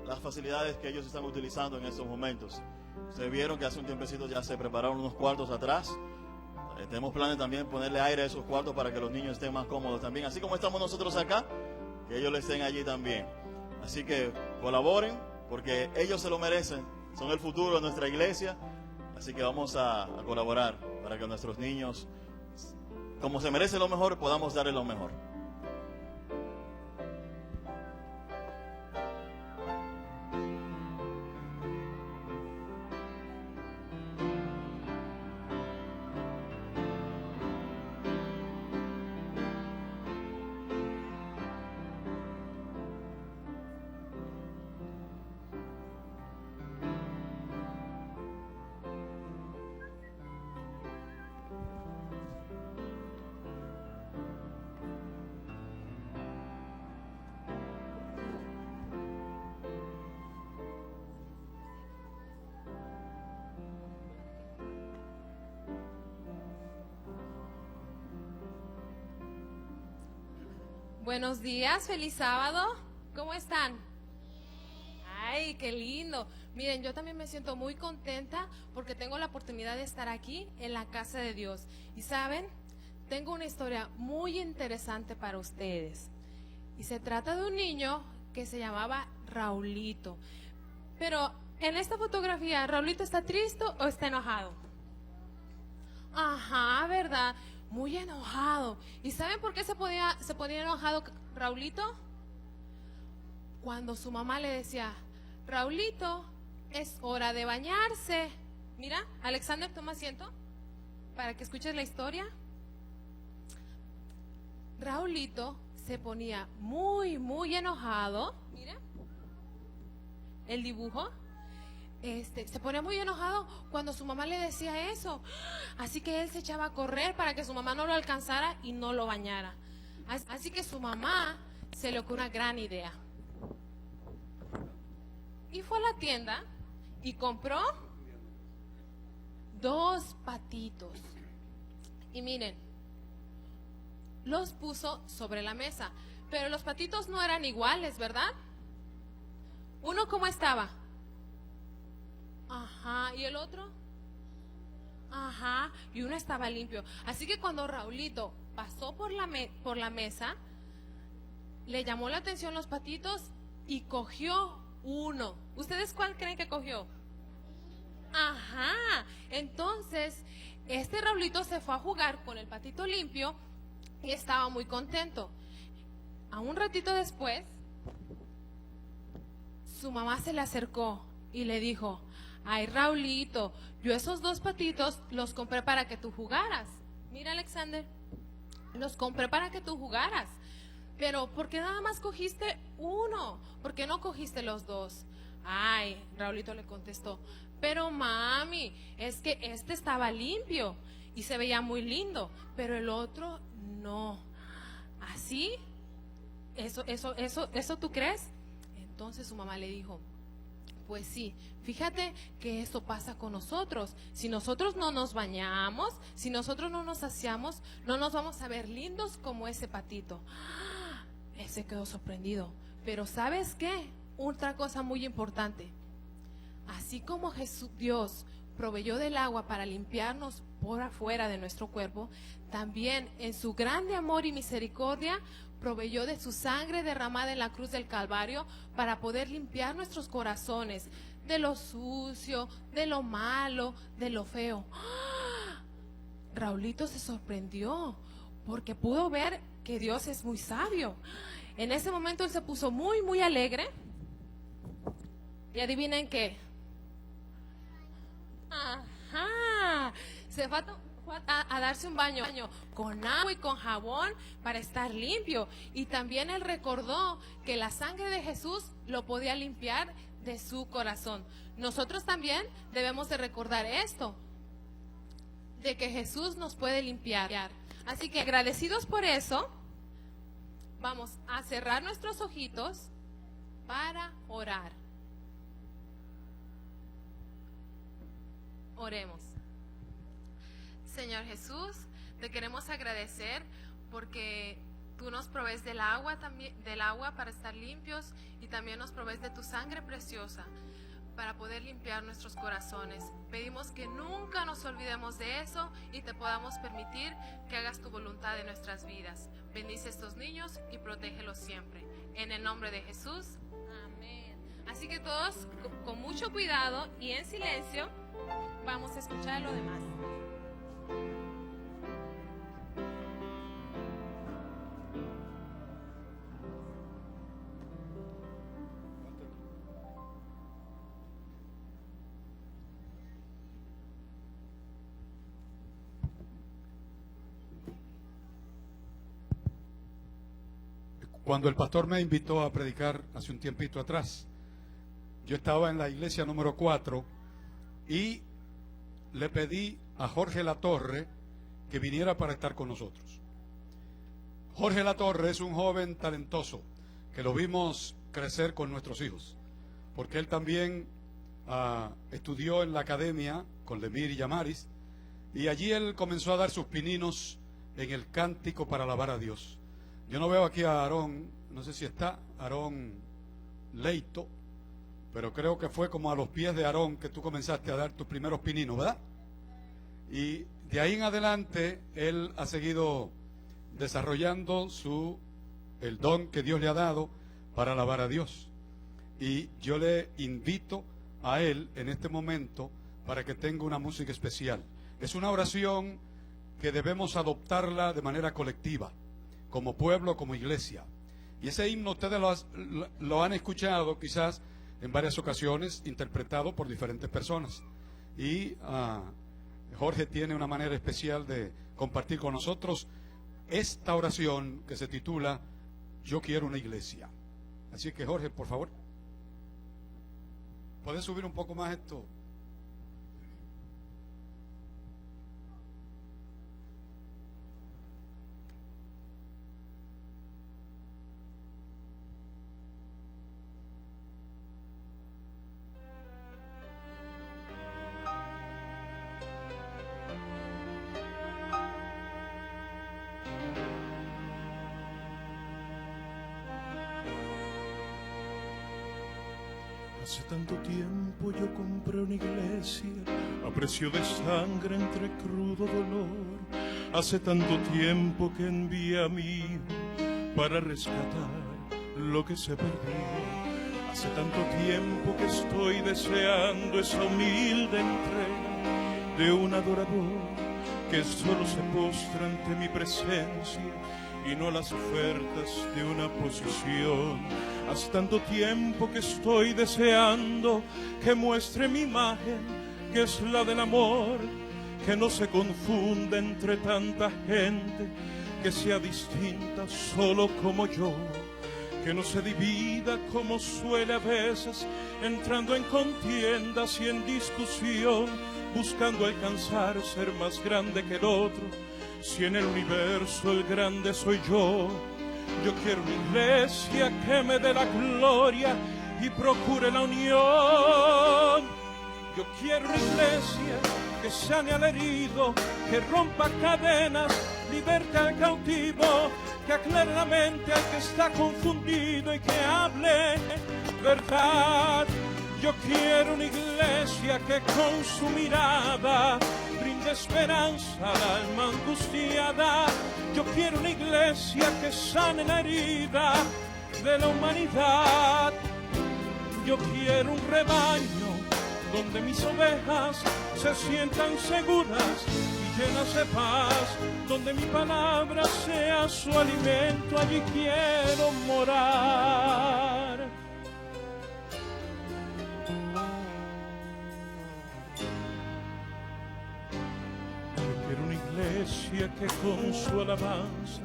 las facilidades que ellos están utilizando en estos momentos. Ustedes vieron que hace un tiempecito ya se prepararon unos cuartos atrás. Tenemos planes también ponerle aire a esos cuartos para que los niños estén más cómodos también. Así como estamos nosotros acá, que ellos estén allí también. Así que colaboren, porque ellos se lo merecen. Son el futuro de nuestra iglesia. Así que vamos a colaborar para que nuestros niños, como se merecen lo mejor, podamos darles lo mejor. Buenos días, feliz sábado. ¿Cómo están? Ay, qué lindo. Miren, yo también me siento muy contenta porque tengo la oportunidad de estar aquí en la casa de Dios. Y saben, tengo una historia muy interesante para ustedes. Y se trata de un niño que se llamaba Raulito. Pero en esta fotografía, ¿Raulito está triste o está enojado? Ajá, ¿verdad? Muy enojado. ¿Y saben por qué se ponía enojado Raulito? Cuando su mamá le decía, Raulito, es hora de bañarse. Mira, Alexander, toma asiento para que escuches la historia. Raulito se ponía muy, muy enojado. Mira, el dibujo. Se ponía muy enojado cuando su mamá le decía eso. Así que él se echaba a correr para que su mamá no lo alcanzara y no lo bañara. Así que su mamá se le ocurrió una gran idea. Y fue a la tienda y compró 2 patitos. Y miren, los puso sobre la mesa. Pero los patitos no eran iguales, ¿verdad? Uno, ¿cómo estaba? Ajá, ¿y el otro? Ajá, y uno estaba limpio. Así que cuando Raulito pasó por la mesa, le llamó la atención los patitos y cogió uno. ¿Ustedes cuál creen que cogió? Ajá, entonces Raulito se fue a jugar con el patito limpio y estaba muy contento. A un ratito después, su mamá se le acercó y le dijo, ay, Raulito, yo esos 2 patitos los compré para que tú jugaras. Mira, Alexander, los compré para que tú jugaras. Pero, ¿por qué nada más cogiste uno? ¿Por qué no cogiste los 2? Ay, Raulito le contestó, pero mami, es que estaba limpio y se veía muy lindo, pero el otro no. ¿Así? ¿Eso tú crees? Entonces su mamá le dijo, pues sí, fíjate que eso pasa con nosotros. Si nosotros no nos bañamos, si nosotros no nos aseamos, no nos vamos a ver lindos como ese patito. Él se quedó sorprendido. Pero ¿sabes qué? Otra cosa muy importante. Así como Dios proveyó del agua para limpiarnos por afuera de nuestro cuerpo, también en su grande amor y misericordia proveyó de su sangre derramada en la cruz del Calvario para poder limpiar nuestros corazones de lo sucio, de lo malo, de lo feo. Raulito se sorprendió porque pudo ver que Dios es muy sabio. En ese momento él se puso muy, muy alegre. Y adivinen qué. Ajá, se fue a darse un baño con agua y con jabón para estar limpio. Y también él recordó que la sangre de Jesús lo podía limpiar de su corazón. Nosotros también debemos de recordar esto, de que Jesús nos puede limpiar. Así que agradecidos por eso, vamos a cerrar nuestros ojitos para orar. Oremos. Señor Jesús, te queremos agradecer porque Tú nos provees del agua para estar limpios, y también nos provees de tu sangre preciosa para poder limpiar nuestros corazones. Pedimos que nunca nos olvidemos de eso y te podamos permitir que hagas tu voluntad en nuestras vidas. Bendice a estos niños y protégelos siempre. En el nombre de Jesús. Amén. Así que todos con mucho cuidado y en silencio vamos a escuchar lo demás. Cuando el pastor me invitó a predicar hace un tiempito atrás, yo estaba en la iglesia número 4 y le pedí a Jorge Latorre que viniera para estar con nosotros. Jorge Latorre es un joven talentoso que lo vimos crecer con nuestros hijos, porque él también estudió en la academia con Lemir y Yamaris, y allí él comenzó a dar sus pininos en el cántico para alabar a Dios. Yo no veo aquí a Aarón, no sé si está Aarón Leito, pero creo que fue como a los pies de Aarón que tú comenzaste a dar tus primeros pininos, ¿verdad? Y de ahí en adelante él ha seguido desarrollando el don que Dios le ha dado para alabar a Dios. Y yo le invito a él en este momento para que tenga una música especial. Es una oración que debemos adoptarla de manera colectiva, como pueblo, como iglesia. Y ese himno ustedes lo han escuchado quizás en varias ocasiones, interpretado por diferentes personas. Y Jorge tiene una manera especial de compartir con nosotros esta oración que se titula Yo quiero una iglesia. Así que Jorge, por favor, ¿puedes subir un poco más esto? Hace tanto tiempo yo compré una iglesia a precio de sangre entre crudo dolor. Hace tanto tiempo que envié a mi hijo para rescatar lo que se perdió. Hace tanto tiempo que estoy deseando esa humilde entrega de un adorador que solo se postra ante mi presencia y no las ofertas de una posición. Hace tanto tiempo que estoy deseando que muestre mi imagen, que es la del amor, que no se confunda entre tanta gente, que sea distinta solo como yo, que no se divida como suele a veces, entrando en contiendas y en discusión, buscando alcanzar ser más grande que el otro. Si en el universo el grande soy yo quiero una iglesia que me dé la gloria y procure la unión. Yo quiero una iglesia que sane al herido, que rompa cadenas, liberte al cautivo, que aclare la mente al que está confundido y que hable verdad. Yo quiero una iglesia que con su mirada brinde esperanza al alma angustiada. Yo quiero una iglesia que sane la herida de la humanidad. Yo quiero un rebaño donde mis ovejas se sientan seguras y llenas de paz, donde mi palabra sea su alimento. Allí quiero morar. Quiero una iglesia que con su alabanza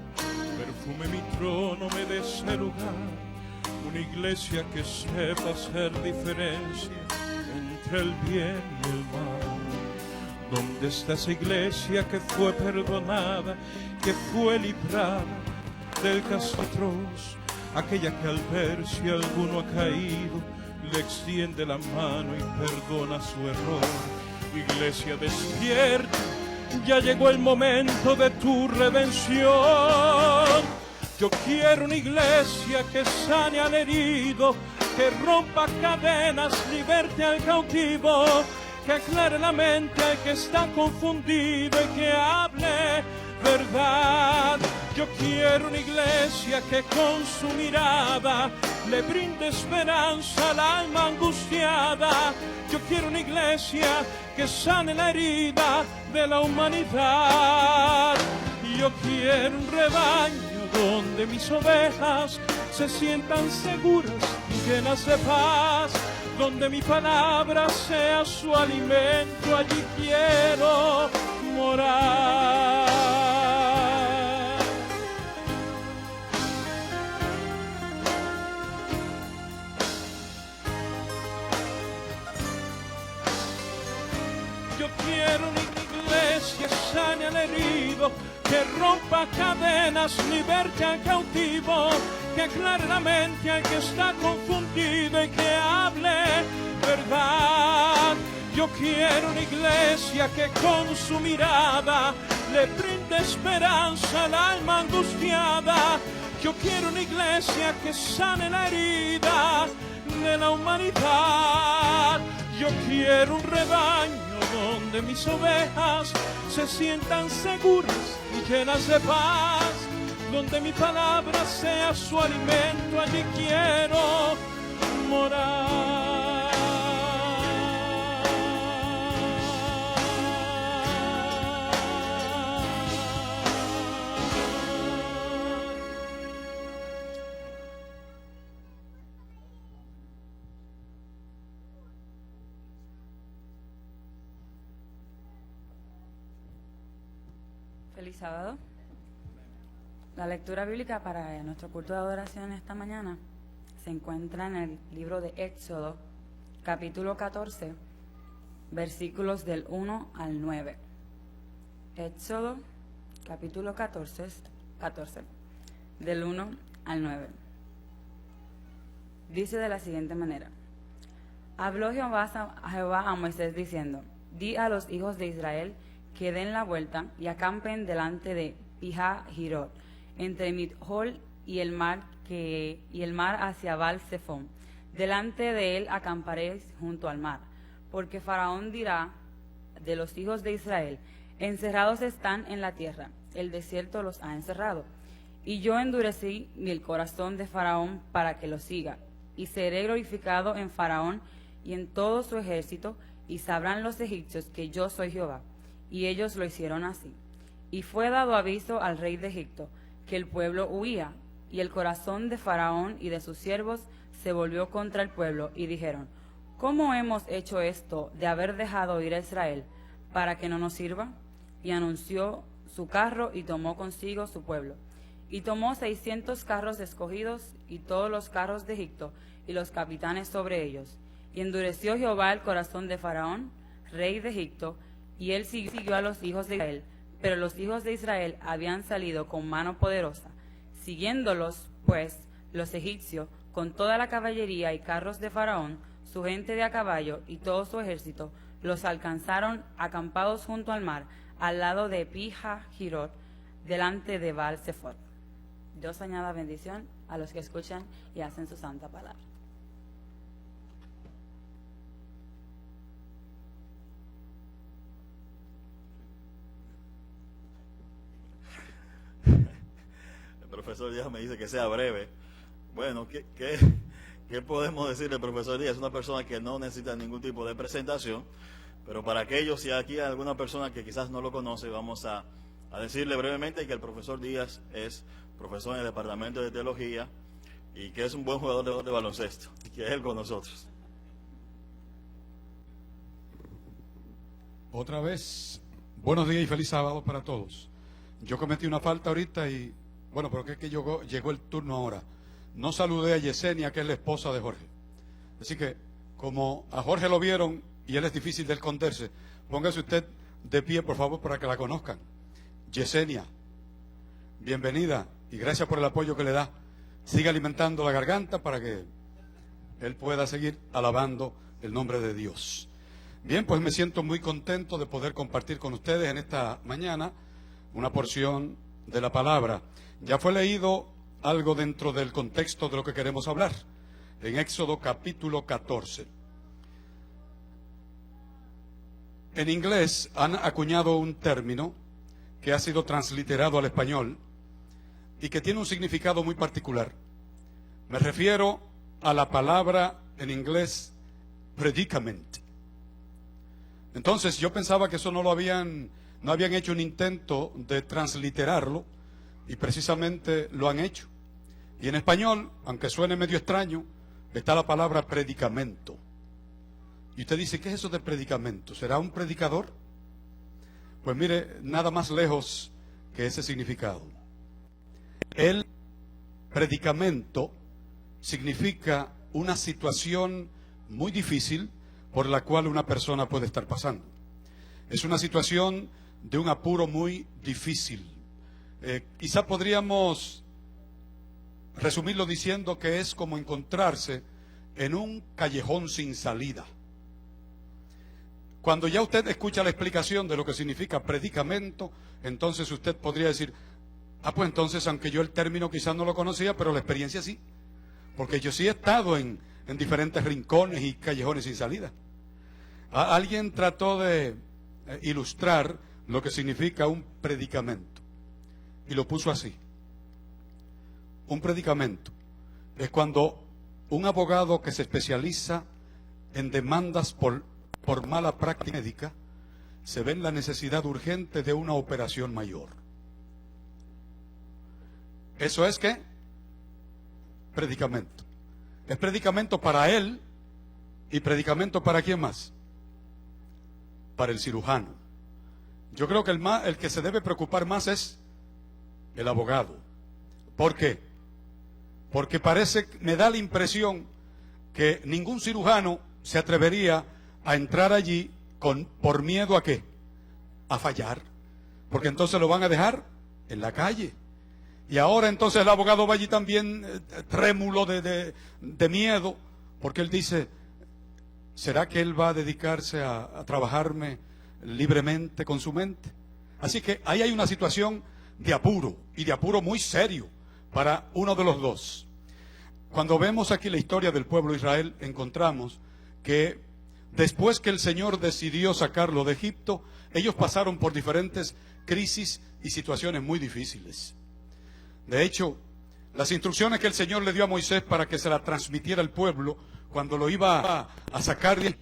perfume mi trono, me dé ese lugar. Una iglesia que sepa hacer diferencia entre el bien y el mal. ¿Dónde está esa iglesia que fue perdonada, que fue librada del castigo atroz? Aquella que al ver si alguno ha caído, le extiende la mano y perdona su error. Iglesia despierta, ya llegó el momento de tu redención. Yo quiero una iglesia que sane al herido, que rompa cadenas, liberte al cautivo, que aclare la mente al que está confundido y que hable verdad. Yo quiero una iglesia que con su mirada le brinde esperanza al alma angustiada. Yo quiero una iglesia que sane la herida de la humanidad. Yo quiero un rebaño donde mis ovejas se sientan seguras y llenas de paz, donde mi palabra sea su alimento, allí quiero morar. Yo quiero una iglesia sane al herido, que rompa cadenas, liberte al cautivo, que aclare la mente al que está confundido y que hable verdad. Yo quiero una iglesia que con su mirada le brinde esperanza al alma angustiada. Yo quiero una iglesia que sane la herida de la humanidad. Yo quiero un rebaño donde mis ovejas se sientan seguras y llenas de paz, donde mi palabra sea su alimento, allí quiero morar. Feliz sábado. La lectura bíblica para nuestro culto de adoración esta mañana se encuentra en el libro de Éxodo, capítulo 14, versículos del 1 al 9. Éxodo, capítulo 14, del 1 al 9. Dice de la siguiente manera: Habló Jehová a Moisés diciendo: Di a los hijos de Israel que den la vuelta y acampen delante de Pihahirot, entre Midhol y el mar hacia Baal-Zephón. Delante de él acamparéis junto al mar, porque Faraón dirá de los hijos de Israel: encerrados están en la tierra, el desierto los ha encerrado. Y yo endurecí el corazón de Faraón para que lo siga, y seré glorificado en Faraón y en todo su ejército, y sabrán los egipcios que yo soy Jehová. Y ellos lo hicieron así. Y fue dado aviso al rey de Egipto que el pueblo huía, y el corazón de Faraón y de sus siervos se volvió contra el pueblo, y dijeron: ¿Cómo hemos hecho esto de haber dejado ir a Israel para que no nos sirva? Y anunció su carro y tomó consigo su pueblo. Y tomó 600 carros escogidos y todos los carros de Egipto y los capitanes sobre ellos. Y endureció Jehová el corazón de Faraón, rey de Egipto, y él siguió a los hijos de Israel. Pero los hijos de Israel habían salido con mano poderosa. Siguiéndolos, pues, los egipcios, con toda la caballería y carros de Faraón, su gente de a caballo y todo su ejército, los alcanzaron acampados junto al mar, al lado de Pihahirot, delante de Baal-Zephón. Dios añada bendición a los que escuchan y hacen su santa palabra. El profesor Díaz me dice que sea breve. Bueno, ¿qué podemos decir del profesor Díaz? Es una persona que no necesita ningún tipo de presentación, pero para aquellos, si aquí hay alguna persona que quizás no lo conoce, vamos a decirle brevemente que el profesor Díaz es profesor en el Departamento de Teología y que es un buen jugador de baloncesto, y que es él con nosotros. Otra vez, buenos días y feliz sábado para todos. Yo cometí una falta ahorita y, bueno, pero que es que llegó el turno ahora. No saludé a Yesenia, que es la esposa de Jorge. Así que, como a Jorge lo vieron y él es difícil de esconderse, póngase usted de pie, por favor, para que la conozcan. Yesenia, bienvenida y gracias por el apoyo que le da. Siga alimentando la garganta para que él pueda seguir alabando el nombre de Dios. Bien, pues me siento muy contento de poder compartir con ustedes en esta mañana una porción de la palabra. Ya fue leído algo dentro del contexto de lo que queremos hablar. En Éxodo capítulo 14. En inglés han acuñado un término que ha sido transliterado al español y que tiene un significado muy particular. Me refiero a la palabra en inglés predicament. Entonces yo pensaba que eso no habían hecho un intento de transliterarlo, y precisamente lo han hecho. Y en español, aunque suene medio extraño, está la palabra predicamento. Y usted dice, ¿qué es eso de predicamento? ¿Será un predicador? Pues mire, nada más lejos que ese significado. El predicamento significa una situación muy difícil por la cual una persona puede estar pasando. Es una situación de un apuro muy difícil. Quizá podríamos resumirlo diciendo que es como encontrarse en un callejón sin salida. Cuando ya usted escucha la explicación de lo que significa predicamento, entonces usted podría decir, pues entonces, aunque yo el término quizás no lo conocía, pero la experiencia sí, porque yo sí he estado en diferentes rincones y callejones sin salida. Alguien trató de ilustrar lo que significa un predicamento y lo puso así. Un predicamento es cuando un abogado que se especializa en demandas por mala práctica médica se ve en la necesidad urgente de una operación mayor. ¿Eso es qué? Predicamento. Es predicamento para él y predicamento para ¿quién más? Para el cirujano. Yo creo que el que se debe preocupar más es el abogado. ¿Por qué? Porque me da la impresión que ningún cirujano se atrevería a entrar allí por miedo ¿a qué? A fallar. Porque entonces lo van a dejar en la calle. Y ahora entonces el abogado va allí también trémulo de miedo, porque él dice, ¿será que él va a dedicarse a trabajarme libremente con su mente? Así que ahí hay una situación de apuro, y de apuro muy serio para uno de los dos. Cuando vemos aquí la historia del pueblo de Israel, encontramos que después que el Señor decidió sacarlo de Egipto, ellos pasaron por diferentes crisis y situaciones muy difíciles. De hecho, las instrucciones que el Señor le dio a Moisés para que se la transmitiera al pueblo cuando lo iba a sacar de,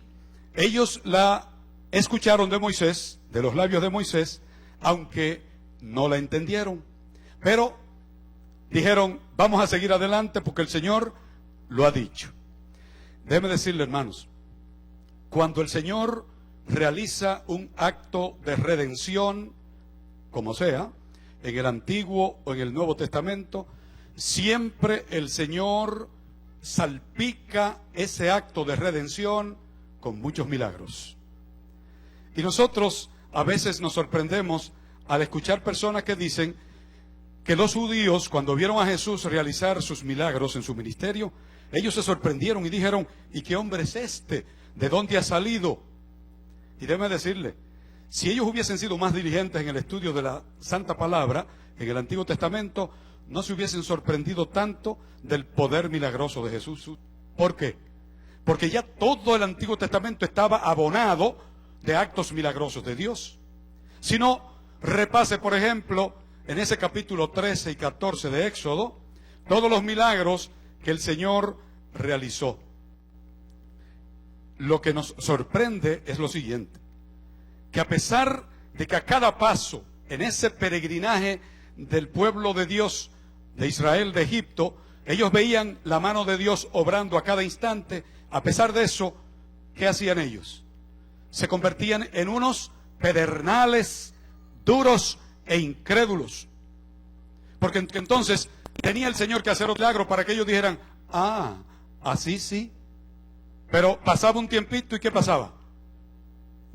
ellos la escucharon de Moisés, de los labios de Moisés, aunque no la entendieron. Pero dijeron, vamos a seguir adelante porque el Señor lo ha dicho. Déjeme decirle, hermanos, cuando el Señor realiza un acto de redención, como sea, en el Antiguo o en el Nuevo Testamento, siempre el Señor salpica ese acto de redención con muchos milagros. Y nosotros a veces nos sorprendemos al escuchar personas que dicen que los judíos, cuando vieron a Jesús realizar sus milagros en su ministerio, ellos se sorprendieron y dijeron, ¿y qué hombre es este? ¿De dónde ha salido? Y déjeme decirle, si ellos hubiesen sido más diligentes en el estudio de la Santa Palabra, en el Antiguo Testamento, no se hubiesen sorprendido tanto del poder milagroso de Jesús. ¿Por qué? Porque ya todo el Antiguo Testamento estaba abonado de actos milagrosos de Dios. Si no, repase, por ejemplo, en ese capítulo 13 y 14 de Éxodo, todos los milagros que el Señor realizó. Lo que nos sorprende es lo siguiente, que a pesar de que a cada paso en ese peregrinaje del pueblo de Dios, de Israel, de Egipto, ellos veían la mano de Dios obrando a cada instante, a pesar de eso, ¿qué hacían ellos? Se convertían en unos pedernales, duros e incrédulos. Porque entonces tenía el Señor que hacer otro milagro para que ellos dijeran, así sí. Pero pasaba un tiempito y ¿qué pasaba?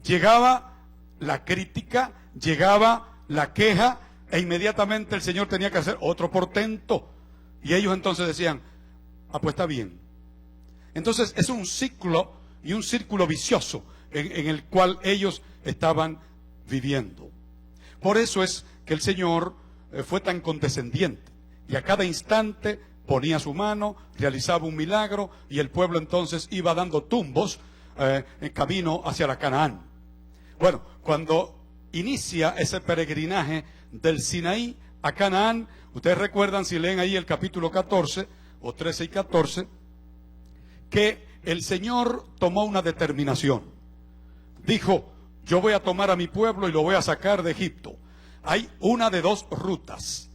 Llegaba la crítica, llegaba la queja e inmediatamente el Señor tenía que hacer otro portento. Y ellos entonces decían, pues está bien. Entonces es un ciclo y un círculo vicioso en el cual ellos estaban viviendo. Por eso es que el Señor fue tan condescendiente y a cada instante ponía su mano, realizaba un milagro, y el pueblo entonces iba dando tumbos en camino hacia la Canaán. Bueno, cuando inicia ese peregrinaje del Sinaí a Canaán, ustedes recuerdan, si leen ahí el capítulo 14, o 13 y 14, que el Señor tomó una determinación. Dijo, yo voy a tomar a mi pueblo y lo voy a sacar de Egipto. Hay una de dos rutas.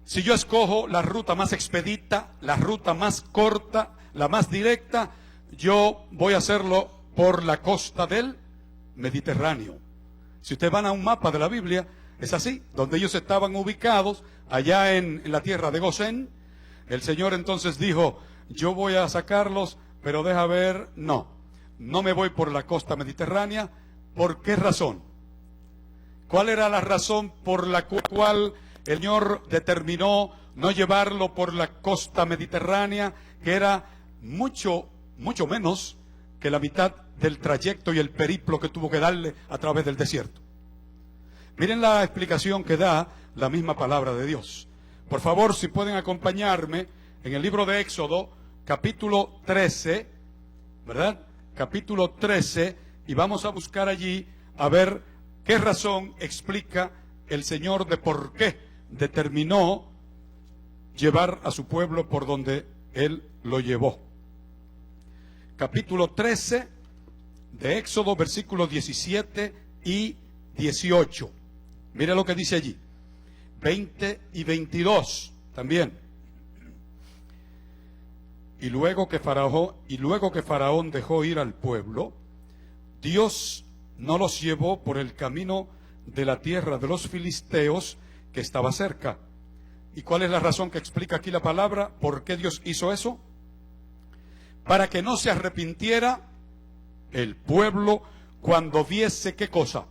Si yo escojo la ruta más expedita, la ruta más corta, la más directa, yo voy a hacerlo por la costa del Mediterráneo. Si ustedes van a un mapa de la Biblia, es así, donde ellos estaban ubicados, allá en la tierra de Gosén. El Señor entonces dijo, yo voy a sacarlos, pero deja ver, no me voy por la costa mediterránea. ¿Por qué razón? ¿Cuál era la razón por la cual el Señor determinó no llevarlo por la costa mediterránea, que era mucho menos que la mitad del trayecto y el periplo que tuvo que darle a través del desierto? Miren la explicación que da la misma palabra de Dios. Por favor, si pueden acompañarme en el libro de Éxodo, capítulo 13, ¿verdad? Capítulo 13, y vamos a buscar allí a ver qué razón explica el Señor de por qué determinó llevar a su pueblo por donde Él lo llevó. Capítulo 13 de Éxodo, versículos 17 y 18. Mire lo que dice allí. 20 y 22 también. Y luego que Faraón dejó ir al pueblo, Dios no los llevó por el camino de la tierra de los filisteos que estaba cerca. ¿Y cuál es la razón que explica aquí la palabra? ¿Por qué Dios hizo eso? Para que no se arrepintiera el pueblo cuando viese, ¿qué cosa?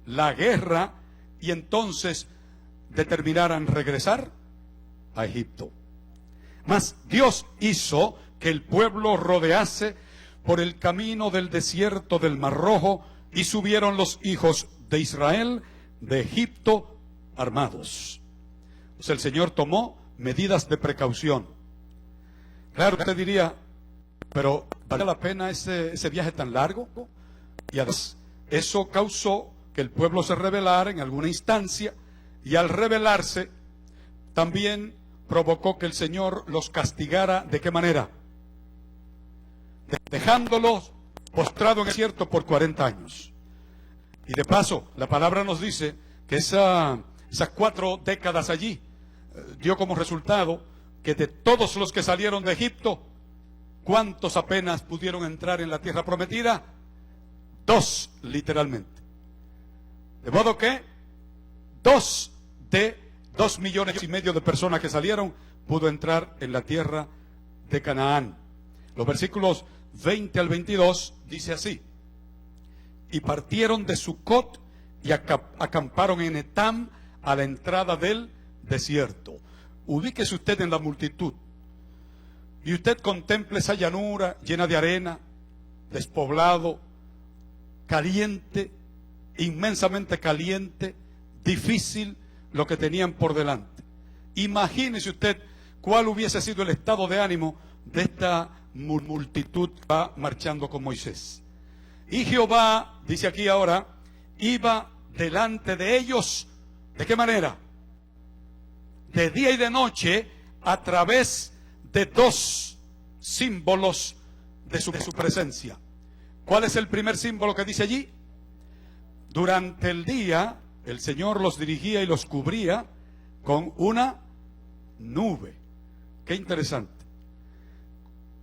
La guerra, y entonces determinaran regresar a Egipto. Mas Dios hizo que el pueblo rodease por el camino del desierto del Mar Rojo, y subieron los hijos de Israel de Egipto armados. O sea, el Señor tomó medidas de precaución. Claro, usted diría, pero ¿vale la pena ese viaje tan largo? Y además, eso causó que el pueblo se rebelara en alguna instancia, y al rebelarse también provocó que el Señor los castigara. ¿De qué manera? Dejándolos postrados en el desierto por 40 años. Y de paso, la palabra nos dice que esas 4 décadas allí dio como resultado que de todos los que salieron de Egipto, ¿cuántos apenas pudieron entrar en la tierra prometida? 2, literalmente. De modo que 2 de 2,5 millones de personas que salieron pudo entrar en la tierra de Canaán. Los versículos 20 al 22 dice así: y partieron de Sucot y acamparon en Etam, a la entrada del desierto. Ubíquese usted en la multitud y usted contemple esa llanura llena de arena, despoblado, caliente, inmensamente caliente, difícil lo que tenían por delante. Imagínese usted cuál hubiese sido el estado de ánimo de esta multitud que va marchando con Moisés. Y Jehová, dice aquí ahora, iba delante de ellos. ¿De qué manera? De día y de noche, a través de 2 símbolos de su presencia. ¿Cuál es el primer símbolo que dice allí? Durante el día, el Señor los dirigía y los cubría con una nube. Qué interesante.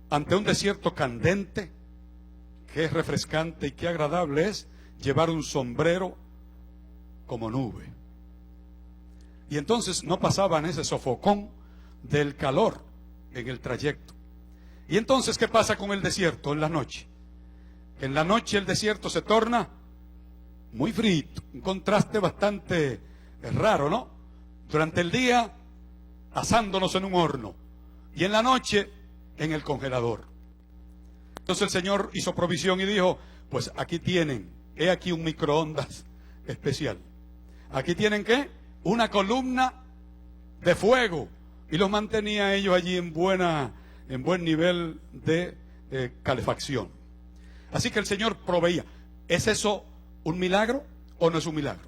Ante un desierto candente, qué refrescante y qué agradable es llevar un sombrero como nube. Y entonces no pasaban ese sofocón del calor en el trayecto. Y entonces, ¿qué pasa con el desierto en la noche? En la noche el desierto se torna muy frío, un contraste bastante raro, ¿no? Durante el día asándonos en un horno y en la noche en el congelador. Entonces el Señor hizo provisión y dijo: pues aquí tienen, he aquí un microondas especial. Aquí tienen, ¿qué? Una columna de fuego, y los mantenía ellos allí en buen nivel de calefacción. Así que el Señor proveía. ¿Es eso un milagro o no es un milagro?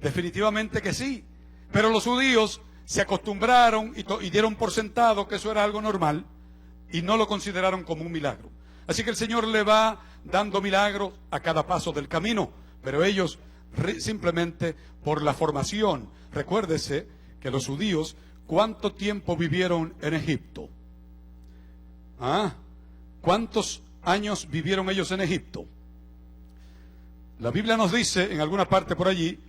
Definitivamente que sí. Pero los judíos se acostumbraron y dieron por sentado que eso era algo normal y no lo consideraron como un milagro. Así que el Señor le va dando milagros a cada paso del camino, pero ellos simplemente por la formación. Recuérdese que los judíos, ¿cuánto tiempo vivieron en Egipto? ¿Cuántos años vivieron ellos en Egipto? La Biblia nos dice en alguna parte por allí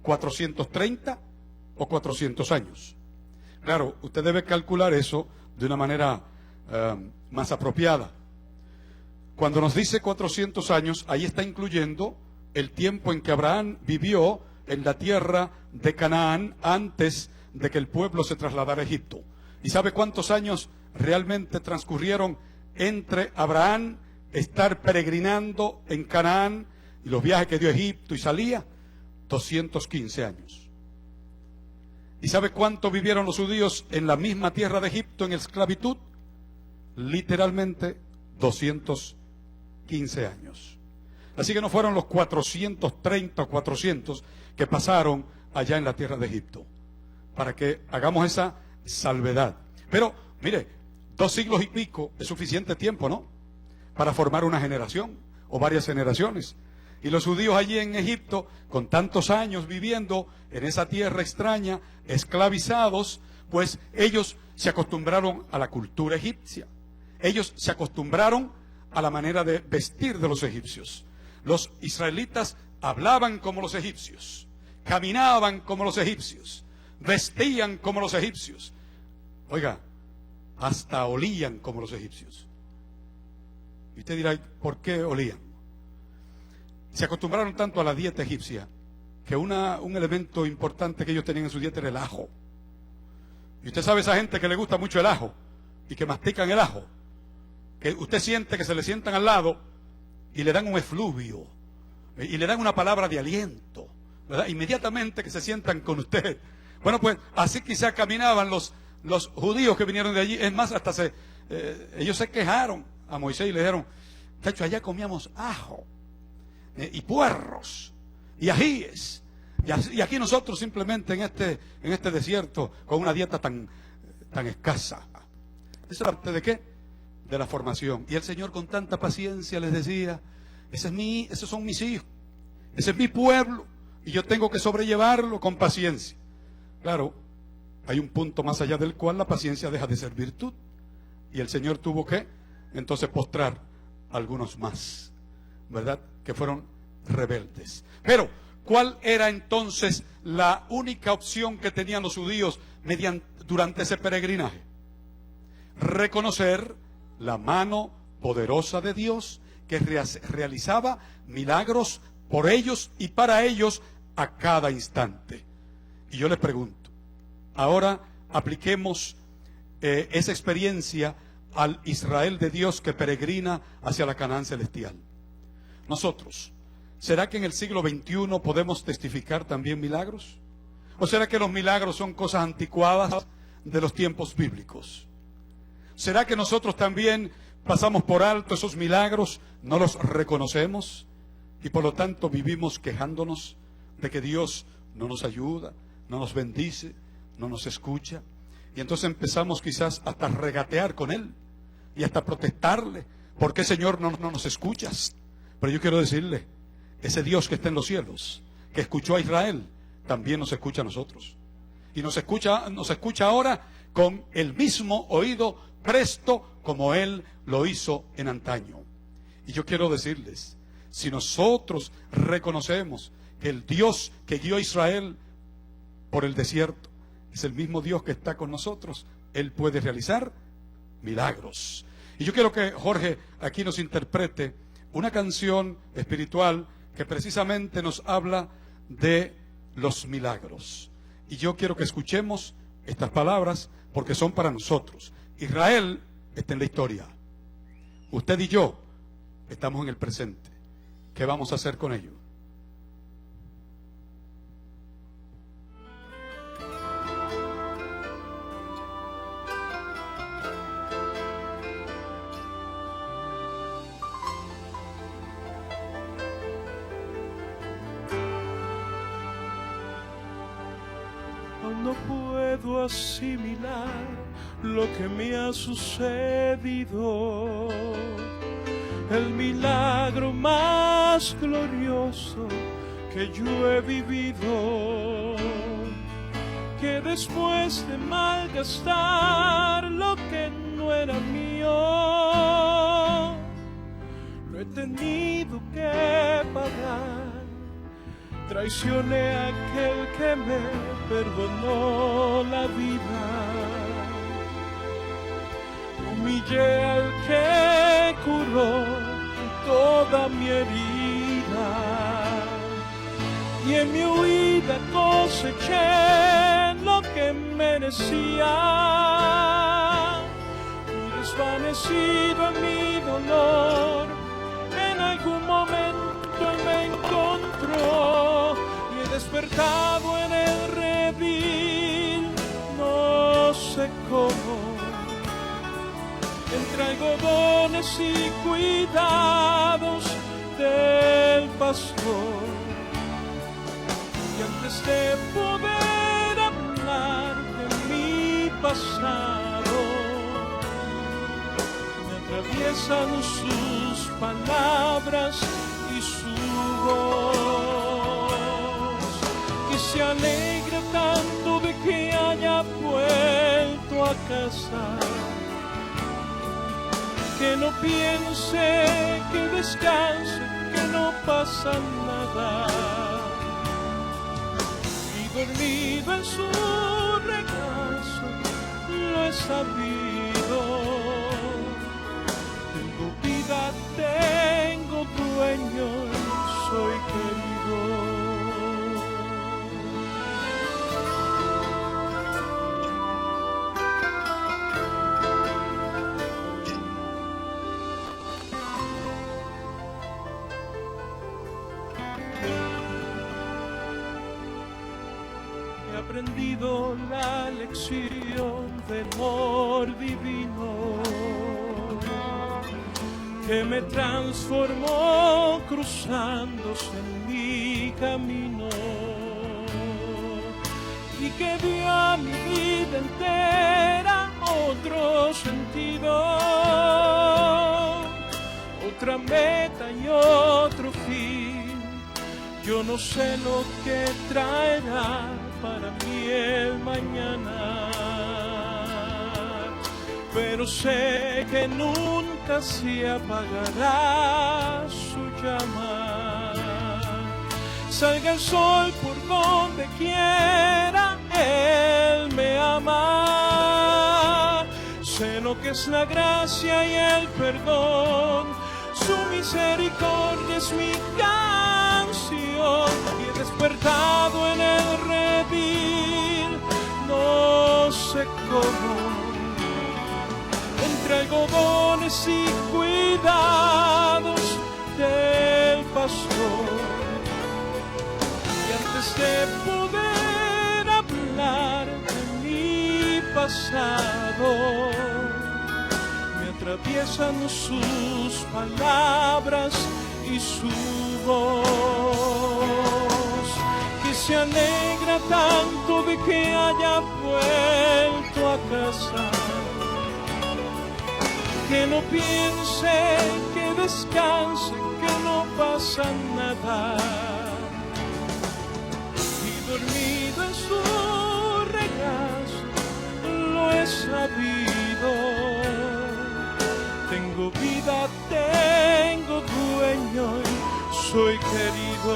430 o 400 años. Claro, usted debe calcular eso de una manera más apropiada. Cuando nos dice 400 años, ahí está incluyendo el tiempo en que Abraham vivió en la tierra de Canaán antes de que el pueblo se trasladara a Egipto. ¿Y sabe cuántos años realmente transcurrieron entre Abraham estar peregrinando en Canaán y los viajes que dio a Egipto y salía? 215 años. ¿Y sabe cuánto vivieron los judíos en la misma tierra de Egipto en esclavitud? Literalmente 215 años. Así que no fueron los 430 o 400 que pasaron allá en la tierra de Egipto. Para que hagamos esa salvedad. Pero, mire, 2 siglos y pico es suficiente tiempo, ¿no? Para formar una generación o varias generaciones. Y los judíos allí en Egipto, con tantos años viviendo en esa tierra extraña, esclavizados, pues ellos se acostumbraron a la cultura egipcia. Ellos se acostumbraron a la manera de vestir de los egipcios. Los israelitas hablaban como los egipcios, caminaban como los egipcios, vestían como los egipcios. Oiga, hasta olían como los egipcios. Y usted dirá, ¿por qué olían? Se acostumbraron tanto a la dieta egipcia que un elemento importante que ellos tenían en su dieta era el ajo. Y usted sabe esa gente que le gusta mucho el ajo y que mastican el ajo, que usted siente que se le sientan al lado y le dan un efluvio y le dan una palabra de aliento, ¿verdad? Inmediatamente que se sientan con usted. Bueno, pues así quizás caminaban los judíos que vinieron de allí. Es más, hasta ellos se quejaron a Moisés y le dijeron, chacho, allá comíamos ajo y puerros y ajíes, y aquí nosotros simplemente en este desierto con una dieta tan escasa. ¿Eso es parte de qué? De la formación. Y el Señor con tanta paciencia les decía, esos son mis hijos, ese es mi pueblo, y yo tengo que sobrellevarlo con paciencia. Claro, hay un punto más allá del cual la paciencia deja de ser virtud, y el Señor tuvo que entonces postrar a algunos más, ¿verdad?, que fueron rebeldes. Pero, ¿cuál era entonces la única opción que tenían los judíos durante ese peregrinaje? Reconocer la mano poderosa de Dios que realizaba milagros por ellos y para ellos a cada instante. Y yo les pregunto, ahora apliquemos esa experiencia al Israel de Dios que peregrina hacia la Canaán celestial. Nosotros, ¿será que en el siglo XXI podemos testificar también milagros? ¿O será que los milagros son cosas anticuadas de los tiempos bíblicos? ¿Será que nosotros también pasamos por alto esos milagros, no los reconocemos y por lo tanto vivimos quejándonos de que Dios no nos ayuda, no nos bendice, no nos escucha? Y entonces empezamos quizás hasta a regatear con Él y hasta a protestarle. ¿Por qué, Señor, no nos escuchas? Pero yo quiero decirle, ese Dios que está en los cielos, que escuchó a Israel, también nos escucha a nosotros. Y nos escucha ahora con el mismo oído presto como Él lo hizo en antaño. Y yo quiero decirles, si nosotros reconocemos que el Dios que guió a Israel por el desierto es el mismo Dios que está con nosotros, Él puede realizar milagros. Y yo quiero que Jorge aquí nos interprete una canción espiritual que precisamente nos habla de los milagros. Y yo quiero que escuchemos estas palabras porque son para nosotros. Israel está en la historia. Usted y yo estamos en el presente. ¿Qué vamos a hacer con ello? no puedo asimilar lo que me ha sucedido. El milagro más glorioso que yo he vivido, que después de malgastar lo que no era mío, lo he tenido que pagar. Traicioné a aquel que me perdonó la vida, humillé al que curó toda mi herida, y en mi huida coseché lo que merecía, y desvanecido en mi dolor, en algún momento Él me encontró, y he despertado en el redil, no sé cómo, entre algodones y cuidados del pastor. Y antes de poder hablar de mi pasado, me atraviesan sus palabras y su voz, y se alegra tanto de que haya vuelto a casa, que no piense, que descanse, que no pasa nada. Y dormido en su regazo lo he sabido. Tengo vida, tengo dueño, soy querido. Aprendido la lección del amor divino que me transformó cruzándose en mi camino, y que dio a mi vida entera otro sentido, otra meta y otro fin. Yo no sé lo que traerá para mí el mañana, pero sé que nunca se apagará su llama. Salga el sol por donde quiera, Él me ama. Sé lo que es la gracia y el perdón, su misericordia es mi canción, y he despertado en el redil, no sé cómo, entre algodones y cuidados del pastor. Y antes de poder hablar de mi pasado, me atraviesan sus palabras y su voz, que se alegra tanto de que haya vuelto a casa, que no piense, que descanse, que no pasa nada. Y dormido en su regazo lo he sabido. Tengo vida, tengo dueño y soy querido.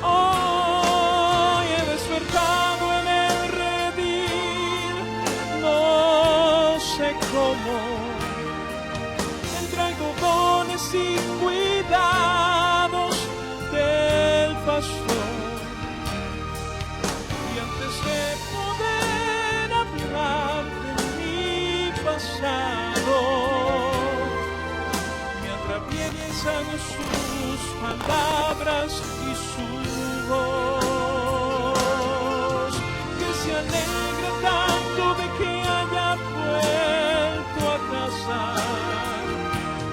Hoy he despertado en el redil, no sé cómo, entre algodones y cuidados del pastor. Y antes de poder hablar de mi pasado, me atraviesan sus palabras y su voz, que se alegra tanto de que haya vuelto a casa,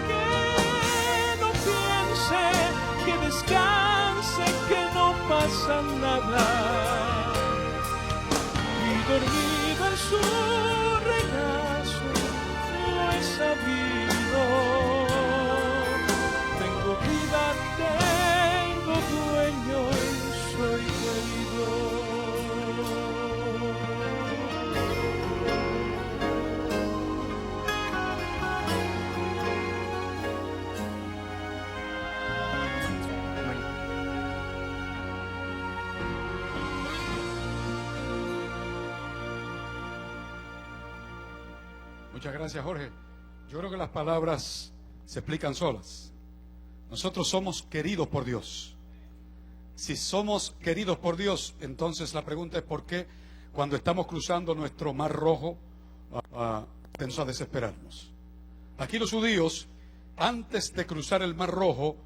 que no piense, que descanse, que no pasa nada, y Muchas gracias, Jorge. Yo creo que las palabras se explican solas. Nosotros somos queridos por Dios. Si somos queridos por Dios, entonces la pregunta es ¿por qué cuando estamos cruzando nuestro mar rojo tendemos a desesperarnos? Aquí los judíos, antes de cruzar el mar rojo,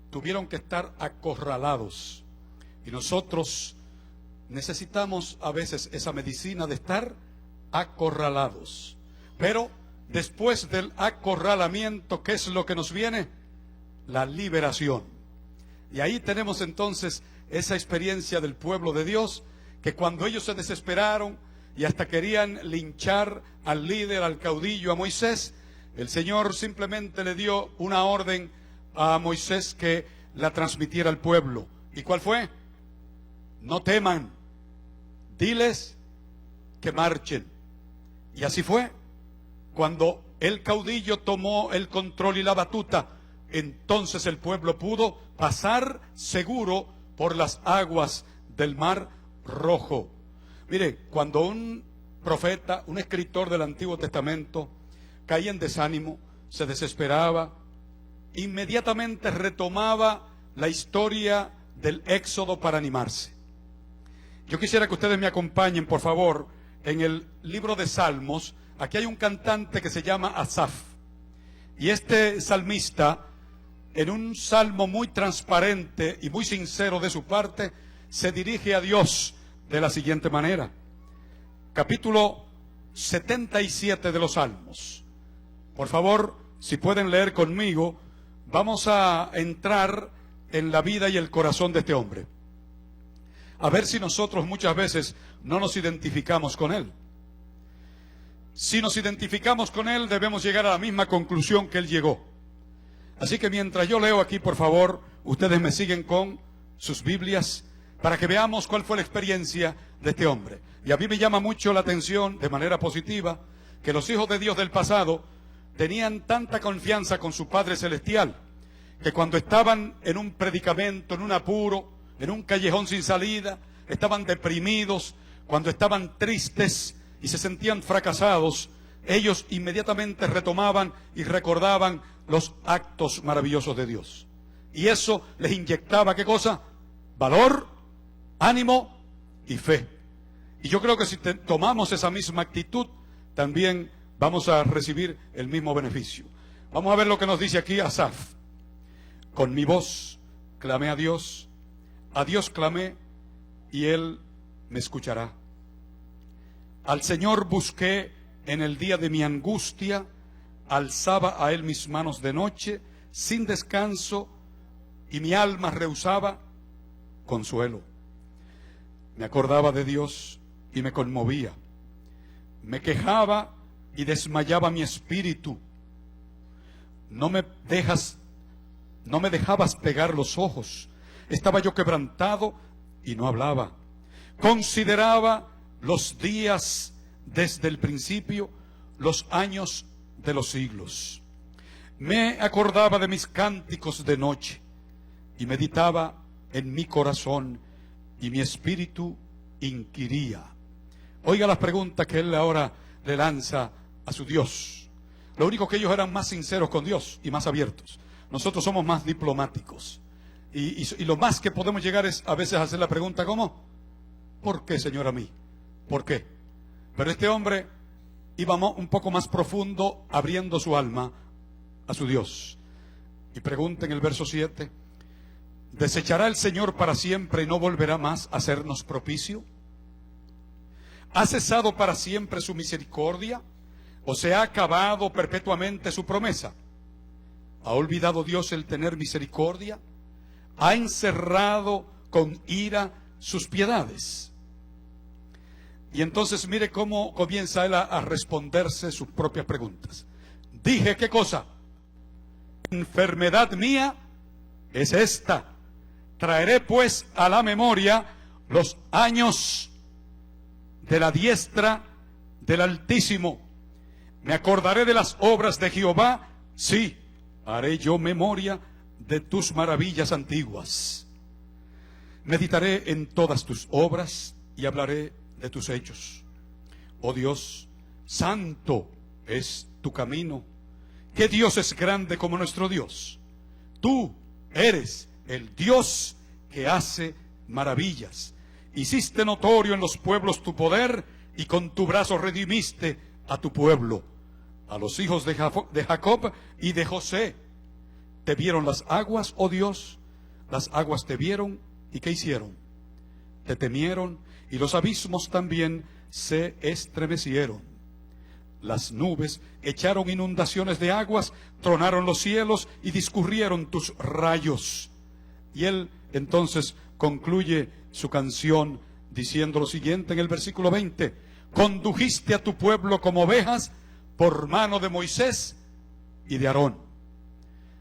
tuvieron que estar acorralados. Y nosotros necesitamos a veces esa medicina de estar acorralados. Pero después del acorralamiento, ¿qué es lo que nos viene? La liberación. Y ahí tenemos entonces esa experiencia del pueblo de Dios, que cuando ellos se desesperaron y hasta querían linchar al líder, al caudillo, a Moisés, el Señor simplemente le dio una orden a Moisés que la transmitiera al pueblo. ¿Y cuál fue? No teman, diles que marchen. Y así fue. Cuando el caudillo tomó el control y la batuta, entonces el pueblo pudo pasar seguro por las aguas del Mar Rojo. Mire, cuando un profeta, un escritor del Antiguo Testamento caía en desánimo, se desesperaba, inmediatamente retomaba la historia del Éxodo para animarse. Yo quisiera que ustedes me acompañen, por favor, en el libro de Salmos. Aquí hay un cantante que se llama Asaf. Y este salmista, en un salmo muy transparente y muy sincero de su parte, se dirige a Dios de la siguiente manera. Capítulo 77 de los Salmos. Por favor, si pueden leer conmigo, vamos a entrar en la vida y el corazón de este hombre. A ver si nosotros muchas veces no nos identificamos con él. Si nos identificamos con él, debemos llegar a la misma conclusión que él llegó. Así que mientras yo leo aquí, por favor, ustedes me siguen con sus Biblias para que veamos cuál fue la experiencia de este hombre. Y a mí me llama mucho la atención, de manera positiva, que los hijos de Dios del pasado tenían tanta confianza con su Padre Celestial, que cuando estaban en un predicamento, en un apuro, en un callejón sin salida, estaban deprimidos, cuando estaban tristes y se sentían fracasados, ellos inmediatamente retomaban y recordaban los actos maravillosos de Dios. Y eso les inyectaba, ¿qué cosa? Valor, ánimo y fe. Y yo creo que si tomamos esa misma actitud, también vamos a recibir el mismo beneficio. Vamos a ver lo que nos dice aquí Asaf. Con mi voz clamé a Dios clamé y Él me escuchará. Al Señor busqué en el día de mi angustia, alzaba a Él mis manos de noche, sin descanso, y mi alma rehusaba consuelo. Me acordaba de Dios y me conmovía. Me quejaba y desmayaba mi espíritu. No me dejabas pegar los ojos. Estaba yo quebrantado y no hablaba. Consideraba los días desde el principio, los años de los siglos. Me acordaba de mis cánticos de noche y meditaba en mi corazón y mi espíritu inquiría. Oiga las preguntas que él ahora le lanza a su Dios. Lo único que ellos eran más sinceros con Dios y más abiertos. Nosotros somos más diplomáticos. Y lo más que podemos llegar es a veces a hacer la pregunta, ¿cómo? ¿Por qué, Señor, a mí? ¿Por qué? Pero este hombre iba un poco más profundo, abriendo su alma a su Dios. Y pregunta en el verso 7, ¿desechará el Señor para siempre y no volverá más a hacernos propicio? ¿Ha cesado para siempre su misericordia? ¿O se ha acabado perpetuamente su promesa? ¿Ha olvidado Dios el tener misericordia? ¿Ha encerrado con ira sus piedades? Y entonces mire cómo comienza él a responderse sus propias preguntas. Dije, ¿qué cosa? Enfermedad mía es esta. Traeré pues a la memoria los años de la diestra del Altísimo. Me acordaré de las obras de Jehová. Sí, haré yo memoria de tus maravillas antiguas. Meditaré en todas tus obras y hablaré de tus hechos. Oh Dios, santo es tu camino? ¿Qué Dios es grande como nuestro Dios? Tú eres el Dios que hace maravillas. Hiciste notorio en los pueblos tu poder y con tu brazo redimiste a tu pueblo, a los hijos de Jacob y de José. Te vieron las aguas, oh Dios, las aguas te vieron y ¿qué hicieron? Te temieron y los abismos también se estremecieron. Las nubes echaron inundaciones de aguas, tronaron los cielos y discurrieron tus rayos. Y él entonces concluye su canción diciendo lo siguiente en el versículo 20: condujiste a tu pueblo como ovejas por mano de Moisés y de Aarón.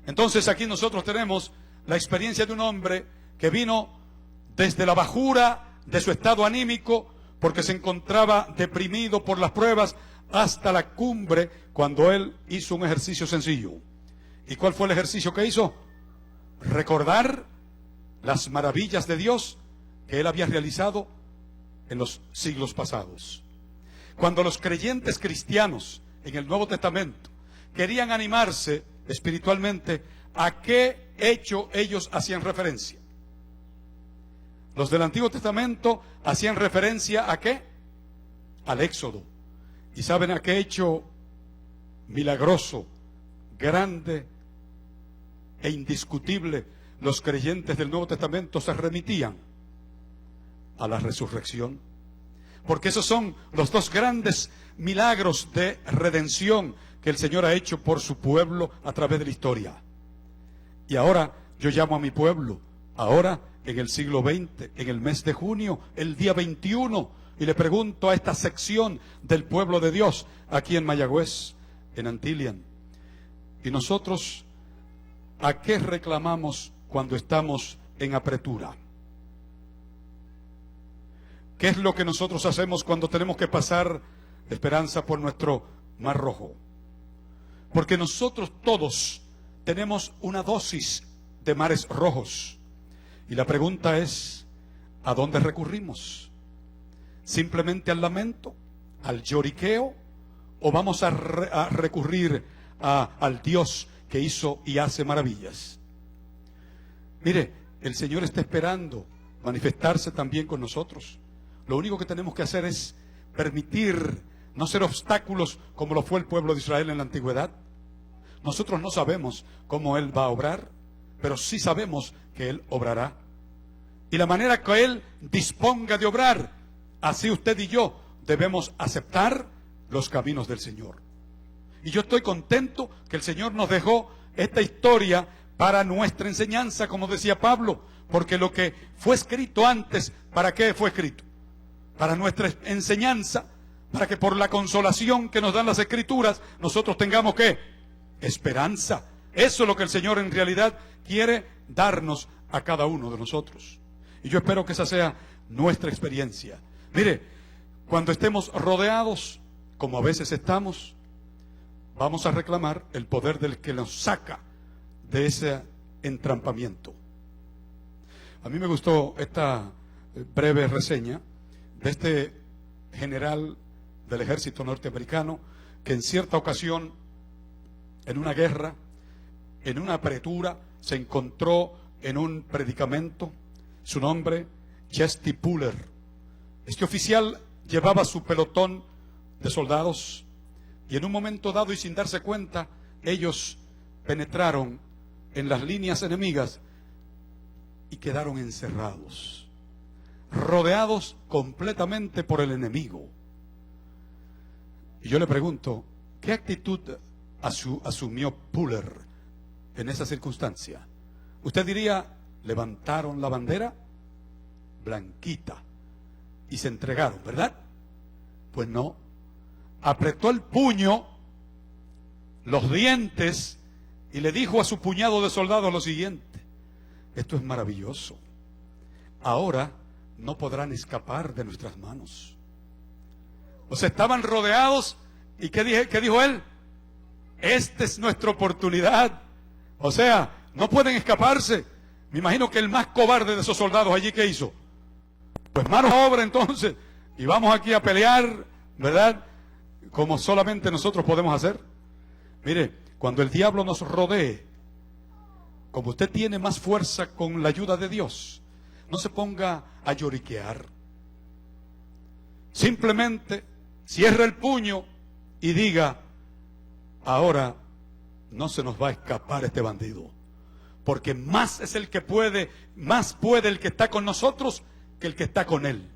Entonces aquí nosotros tenemos la experiencia de un hombre que vino desde la bajura de su estado anímico, porque se encontraba deprimido por las pruebas, hasta la cumbre cuando él hizo un ejercicio sencillo. ¿Y cuál fue el ejercicio que hizo? Recordar las maravillas de Dios que él había realizado en los siglos pasados. Cuando los creyentes cristianos en el Nuevo Testamento querían animarse espiritualmente, ¿a qué hecho ellos hacían referencia? Los del Antiguo Testamento hacían referencia ¿a qué? Al Éxodo. ¿Y saben a qué hecho milagroso, grande e indiscutible los creyentes del Nuevo Testamento se remitían? A la resurrección. Porque esos son los dos grandes milagros de redención que el Señor ha hecho por su pueblo a través de la historia. Y ahora yo llamo a mi pueblo, ahora en el siglo XX, en el mes de junio, el día 21, y le pregunto a esta sección del pueblo de Dios aquí en Mayagüez, en Antilian: ¿y nosotros a qué reclamamos cuando estamos en apretura? ¿Qué es lo que nosotros hacemos cuando tenemos que pasar, Esperanza, por nuestro Mar Rojo? Porque nosotros todos tenemos una dosis de mares rojos. Y la pregunta es, ¿a dónde recurrimos? ¿Simplemente al lamento, al lloriqueo? ¿O vamos a recurrir al Dios que hizo y hace maravillas? Mire, el Señor está esperando manifestarse también con nosotros. Lo único que tenemos que hacer es permitir, no ser obstáculos como lo fue el pueblo de Israel en la antigüedad. Nosotros no sabemos cómo Él va a obrar, pero sí sabemos que Él obrará. Y la manera que Él disponga de obrar, así usted y yo debemos aceptar los caminos del Señor. Y yo estoy contento que el Señor nos dejó esta historia para nuestra enseñanza, como decía Pablo, porque lo que fue escrito antes, ¿para qué fue escrito? Para nuestra enseñanza, para que por la consolación que nos dan las Escrituras, nosotros tengamos ¿qué? Esperanza. Eso es lo que el Señor en realidad quiere darnos a cada uno de nosotros. Y yo espero que esa sea nuestra experiencia. Mire, cuando estemos rodeados, como a veces estamos, vamos a reclamar el poder del que nos saca de ese entrampamiento. A mí me gustó esta breve reseña de este general del ejército norteamericano que en cierta ocasión, en una guerra, en una apretura, se encontró en un predicamento. Su nombre, Chesty Puller. Este oficial llevaba su pelotón de soldados y en un momento dado y sin darse cuenta, ellos penetraron en las líneas enemigas y quedaron encerrados, rodeados completamente por el enemigo. Y yo le pregunto, ¿qué actitud asumió Puller en esa circunstancia? Usted diría, levantaron la bandera blanquita y se entregaron, ¿verdad? Pues no. Apretó el puño, los dientes, y le dijo a su puñado de soldados lo siguiente: esto es maravilloso. Ahora no podrán escapar de nuestras manos. O sea, estaban rodeados, ¿y qué dijo él? Esta es nuestra oportunidad. O sea, no pueden escaparse. Me imagino que el más cobarde de esos soldados allí, ¿qué hizo? Pues manos a obra entonces, y vamos aquí a pelear, ¿verdad? Como solamente nosotros podemos hacer. Mire, cuando el diablo nos rodee, como usted tiene más fuerza con la ayuda de Dios, no se ponga a lloriquear. Simplemente cierre el puño y diga: ahora no se nos va a escapar este bandido, porque más es el que puede, más puede el que está con nosotros que el que está con él.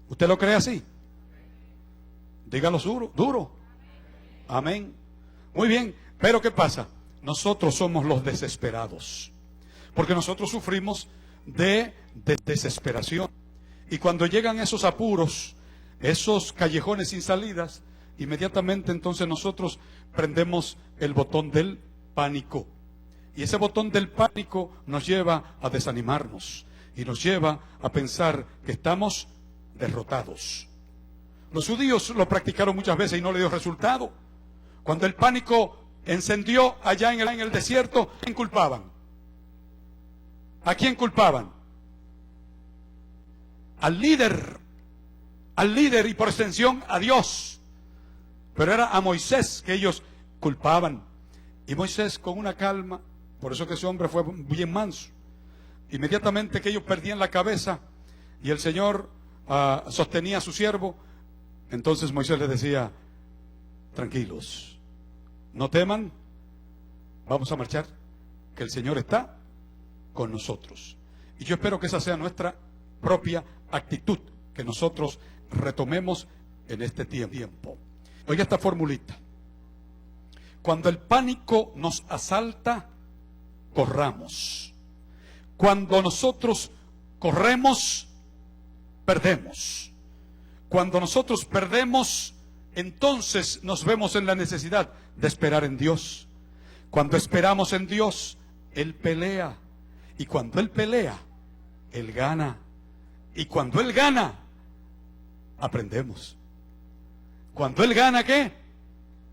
¿Usted lo cree así? Dígalo duro, duro. Amén. Muy bien, pero ¿qué pasa? Nosotros somos los desesperados, porque nosotros sufrimos de desesperación. Y cuando llegan esos apuros, esos callejones sin salidas, inmediatamente entonces nosotros prendemos el botón del pánico. Y ese botón del pánico nos lleva a desanimarnos y nos lleva a pensar que estamos derrotados. Los judíos lo practicaron muchas veces y no le dio resultado. Cuando el pánico encendió allá en el desierto, ¿a quién culpaban? ¿A quién culpaban? Al líder y por extensión a Dios. Pero era a Moisés que ellos culpaban. Y Moisés, con una calma, por eso que ese hombre fue bien manso, inmediatamente que ellos perdían la cabeza y el Señor sostenía a su siervo, entonces Moisés les decía: tranquilos, no teman, vamos a marchar, que el Señor está con nosotros. Y yo espero que esa sea nuestra propia actitud, que nosotros retomemos en este tiempo. Oiga esta formulita: cuando el pánico nos asalta, corramos. Cuando nosotros corremos, perdemos. Cuando nosotros perdemos, entonces nos vemos en la necesidad de esperar en Dios. Cuando esperamos en Dios, Él pelea. Y cuando Él pelea, Él gana. Y cuando Él gana, aprendemos. Cuando Él gana, ¿qué?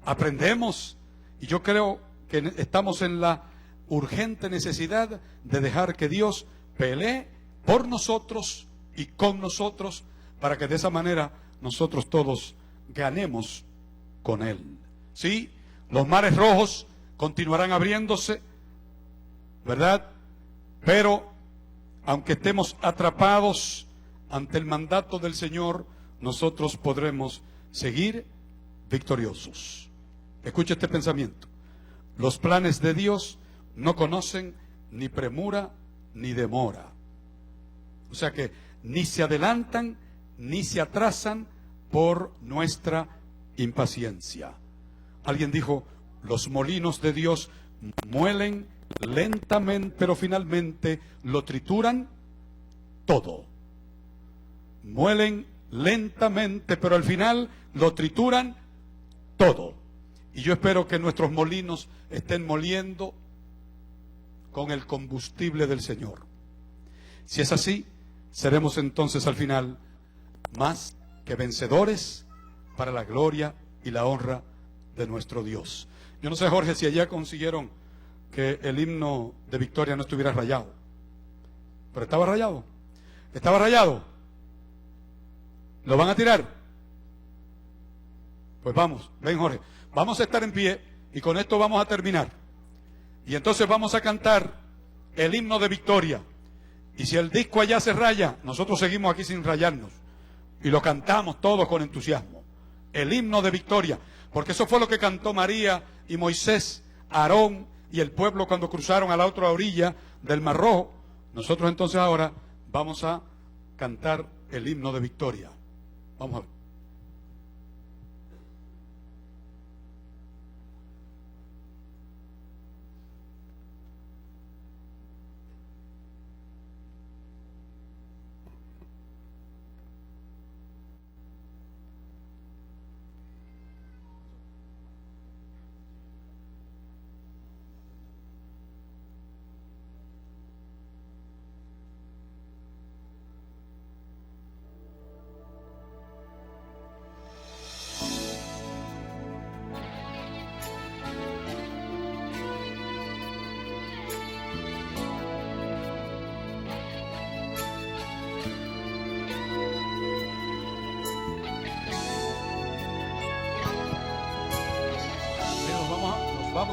Aprendemos. Y yo creo que estamos en la urgente necesidad de dejar que Dios pelee por nosotros y con nosotros, para que de esa manera nosotros todos ganemos con Él. Sí, los mares rojos continuarán abriéndose, ¿verdad? Pero aunque estemos atrapados ante el mandato del Señor, nosotros podremos seguir victoriosos. Escucha este pensamiento: los planes de Dios no conocen ni premura ni demora. O sea que ni se adelantan ni se atrasan por nuestra impaciencia. Alguien dijo: los molinos de Dios muelen lentamente, pero finalmente lo trituran todo. Muelen lentamente, pero al final lo trituran todo. Y yo espero que nuestros molinos estén moliendo con el combustible del Señor. Si es así, seremos entonces al final más que vencedores para la gloria y la honra de nuestro Dios. Yo no sé, Jorge, si allá consiguieron que el himno de victoria no estuviera rayado. Pero estaba rayado. Estaba rayado. ¿Lo van a tirar? Pues vamos, ven, Jorge. Vamos a estar en pie y con esto vamos a terminar. Y entonces vamos a cantar el himno de victoria. Y si el disco allá se raya, nosotros seguimos aquí sin rayarnos. Y lo cantamos todos con entusiasmo. El himno de victoria. Porque eso fue lo que cantó María y Moisés, Aarón y el pueblo cuando cruzaron a la otra orilla del Mar Rojo. Nosotros entonces ahora vamos a cantar el himno de victoria. Vamos a ver.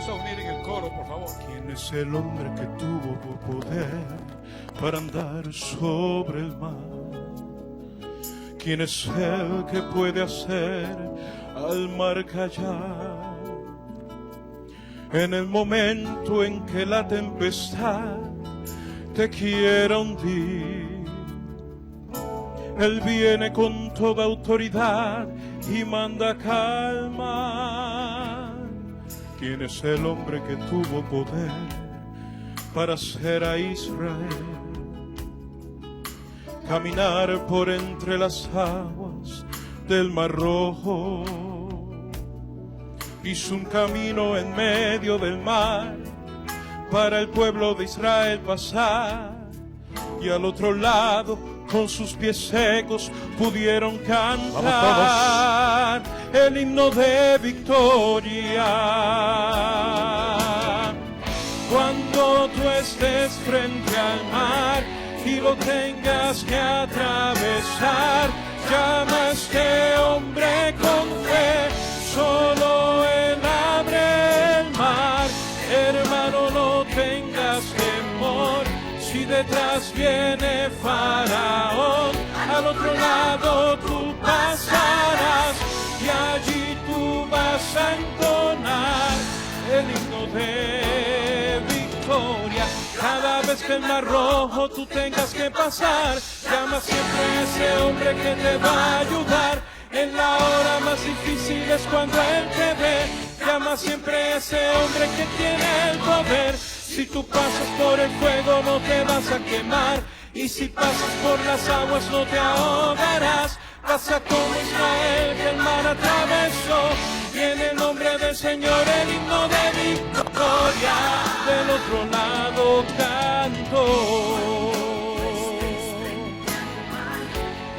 a unir en el coro, por favor. ¿Quién es el hombre que tuvo poder para andar sobre el mar? ¿Quién es el que puede hacer al mar callar? En el momento en que la tempestad te quiera hundir, Él viene con toda autoridad y manda calma. ¿Quién es el hombre que tuvo poder para hacer a Israel caminar por entre las aguas del Mar Rojo? Hizo un camino en medio del mar para el pueblo de Israel pasar, y al otro lado con sus pies secos pudieron cantar el himno de victoria. Cuando tú estés frente al mar y lo tengas que atravesar, llama a este hombre con fe, solo Él abre el mar. Hermano, no tengas temor, si detrás viene Faraón, al otro lado tú pasarás y allí tú vas a entonar el himno de victoria. Cada vez que el Mar Rojo tú tengas que pasar, llama siempre a ese hombre que te va a ayudar. En la hora más difícil es cuando Él te ve. Llama siempre a ese hombre que tiene el poder. Si tú pasas por el fuego no te vas a quemar, y si pasas por las aguas no te ahogarás. Pasa como Israel que el mar atravesó, y en el nombre del Señor el himno de victoria. Del otro lado canto,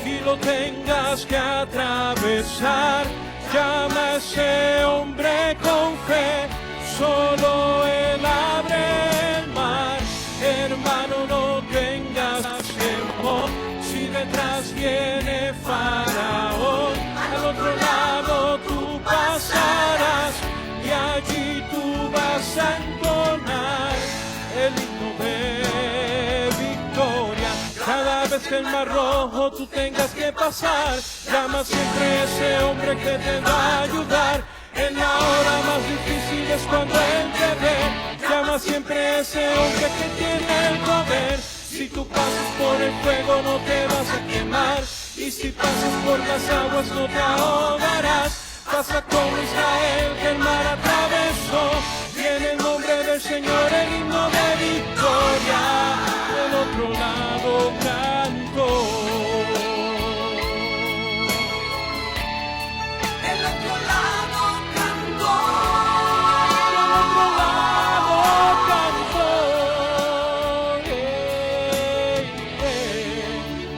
y lo tengas que atravesar, llama a ese hombre con fe, solo Él abre el mar. Hermano, no tengas temor, si detrás viene Faraón, al otro lado tú pasarás y allí tú vas a entonar el himno de victoria. Cada vez que el Mar Rojo tú tengas que pasar, llama siempre a ese hombre que te va a ayudar. En la hora más difícil es cuando Él te ve. Llama siempre a ese hombre que tiene el poder. Si tú pasas por el fuego no te vas a quemar, y si pasas por las aguas no te ahogarás. Pasa como Israel que el mar atravesó, y en el nombre del Señor el himno de victoria. Del otro lado canto, Del otro lado canto, del otro lado canto,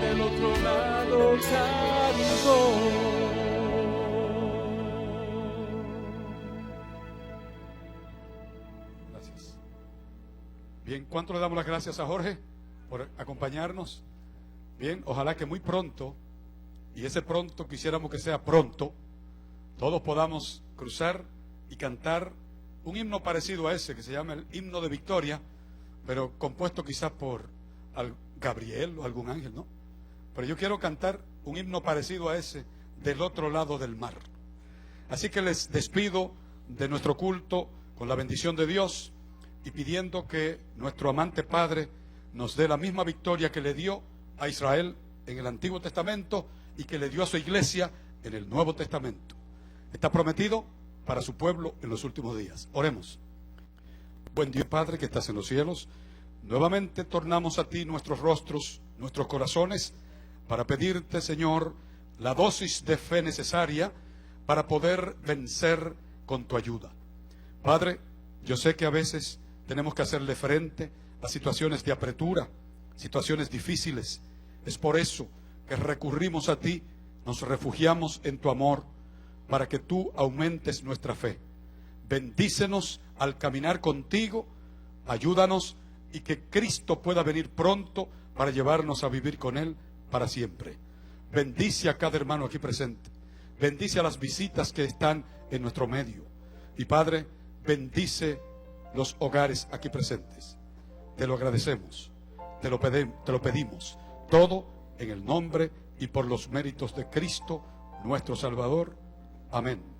del otro lado canto. Gracias. Bien, ¿cuánto le damos las gracias a Jorge por acompañarnos? Bien, ojalá que muy pronto, y ese pronto quisiéramos que sea pronto, todos podamos cruzar y cantar un himno parecido a ese, que se llama el himno de victoria, pero compuesto quizás por Gabriel o algún ángel, ¿no? Pero yo quiero cantar un himno parecido a ese del otro lado del mar. Así que les despido de nuestro culto con la bendición de Dios y pidiendo que nuestro amante Padre nos dé la misma victoria que le dio a Israel en el Antiguo Testamento y que le dio a su iglesia en el Nuevo Testamento. Está prometido para su pueblo en los últimos días. Oremos. Buen Dios Padre que estás en los cielos, nuevamente tornamos a ti nuestros rostros, nuestros corazones, para pedirte, Señor, la dosis de fe necesaria para poder vencer con tu ayuda. Padre, yo sé que a veces tenemos que hacerle frente a situaciones de apretura, situaciones difíciles. Es por eso que recurrimos a ti, nos refugiamos en tu amor, para que tú aumentes nuestra fe. Bendícenos al caminar contigo, ayúdanos y que Cristo pueda venir pronto para llevarnos a vivir con Él para siempre. Bendice a cada hermano aquí presente, bendice a las visitas que están en nuestro medio. Y Padre, bendice los hogares aquí presentes. Te lo agradecemos, te lo pedimos, todo en el nombre y por los méritos de Cristo, nuestro Salvador. Amén.